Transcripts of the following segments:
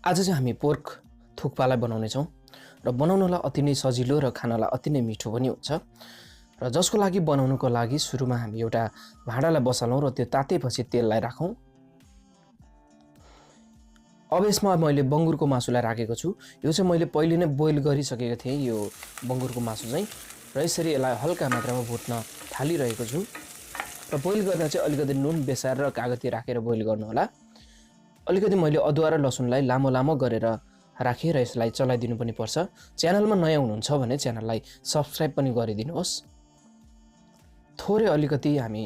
आज चाहिँ हामी पोर्क थुक्पालाई बनाउनेछौँ र बनाउनलाई अति नै सजिलो र खानलाई अति नै मिठो पनि हुन्छ। र जसको लागि बनाउनुको लागि सुरुमा हामी एउटा भाँडालाई बसालौँ र त्यो तातेपछि तेललाई राखौँ। अब यसमा मैले बङ्गुरको मासुलाई राखेको छु। यो चाहिँ मैले पहिले नै बोइल गरिसकेको थिएँ यो बङ्गुरको मासु चाहिँ, र यसरी यसलाई हल्का मात्रामा भुट्न थालिरहेको छु। र बोइल गर्दा चाहिँ अलिकति नुन बेसार र कागती राखेर बोइल गर्नु होला। अलिकति मैले अदुवा र लसुनलाई लामो लामो गरेर राखेँ र यसलाई चलाइदिनु पनि पर्छ। च्यानलमा नयाँ हुनुहुन्छ भने च्यानललाई सब्स्क्राइब पनि गरिदिनुहोस्। थोरै अलिकति हामी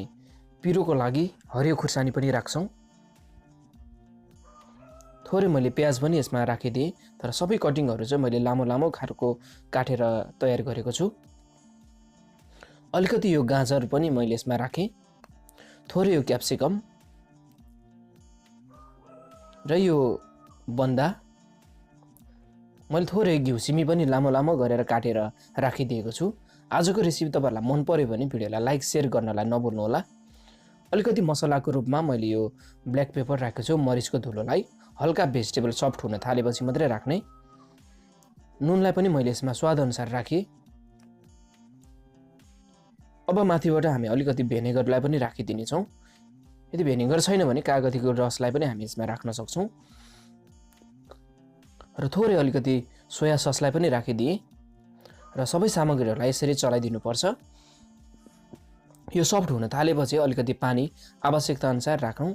पिरोको लागि हरियो खुर्सानी पनि राख्छौँ। थोरै मैले प्याज पनि यसमा राखिदिएँ, तर सबै कटिङहरू चाहिँ मैले लामो लामो खालको काटेर तयार गरेको छु। अलिकति यो गाजर पनि मैले यसमा राखेँ, थोरै यो क्याप्सिकम र यो बन्दा, मैले थोरै घिउसिमी पनि लामो लामो गरेर काटेर राखिदिएको छु। आजको रेसिपी तपाईहरुलाई मन पर्यो भने भिडियोलाई लाइक शेयर गर्नलाई नभुल्नु होला। अलिकति मसलाको रूपमा मैले यो ब्ल्याक पेपर राखेको छु, मरिचको धुलोलाई हल्का भेजिटेबल सफ्ट हुन थालेपछि मात्रै राख्ने। नुनलाई पनि मैले यसमा स्वाद अनुसार राखेँ। अब माथिबाट हामी अलिकति भेनेगरलाई पनि राखिदिने छौँ। यदि भेनेगर छैन भने कागतीको रसलाई पनि हामी यसमा राख्न सक्छौँ। र थोरै अलिकति सोया ससलाई पनि राखिदिएँ र सबै सामग्रीहरूलाई यसरी चलाइदिनु पर्छ। यो सफ्ट हुन थालेपछि अलिकति पानी आवश्यकता अनुसार राखौँ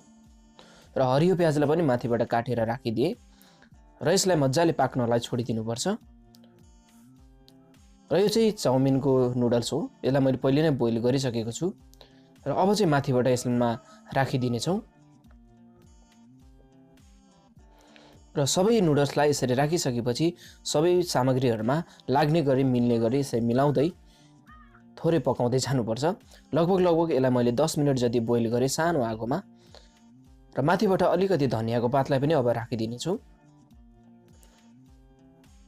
र हरियो प्याजलाई पनि माथिबाट काटेर राखिदिएँ र यसलाई मजाले पाक्नलाई छोडिदिनु पर्छ। र यो चाहिँ चाउमिनको नुडल्स हो, यसलाई मैले पहिले नै बोइल गरिसकेको छु र अब चाहिँ माथिबाट यसमा राखिदिने छौँ। र सबै नुडल्सलाई यसरी राखिसकेपछि सबै सामग्रीहरुमा लाग्ने गरी मिल्ने गरी यसरी मिलाउँदै थोरै पकाउँदै जानुपर्छ। लगभग यसलाई मैले 10 मिनेट जति बोइल गरेँ सानो आगोमा। र माथिबाट अलिकति धनियाको पातलाई पनि अब राखिदिने छु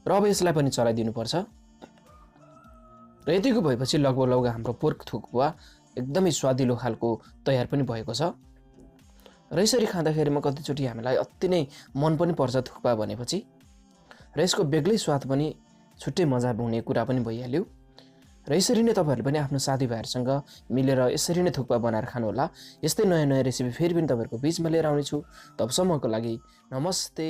र अब यसलाई पनि चलाइदिनु पर्छ। र यतिको भएपछि लगभग हाम्रो पोर्क थुक्पा एकदमै स्वादिलो खालको तयार पनि भएको छ। र यसरी खाँदाखेरिमा कतिचोटि हामीलाई अति नै मन पनि पर्छ थुक्पा भनेपछि, र यसको बेग्लै स्वाद पनि छुट्टै मजा हुने कुरा पनि भइहाल्यो। र यसरी नै तपाईहरुले पनि आफ्नो साथीभाइहरुसँग मिलेर यसरी नै थुक्पा बनाएर खानु होला। यस्तै नयाँ नयाँ रेसिपी फेरि पनि तपाईहरुको बीचमा लिएर आउने छु। तबसम्मको लागि नमस्ते।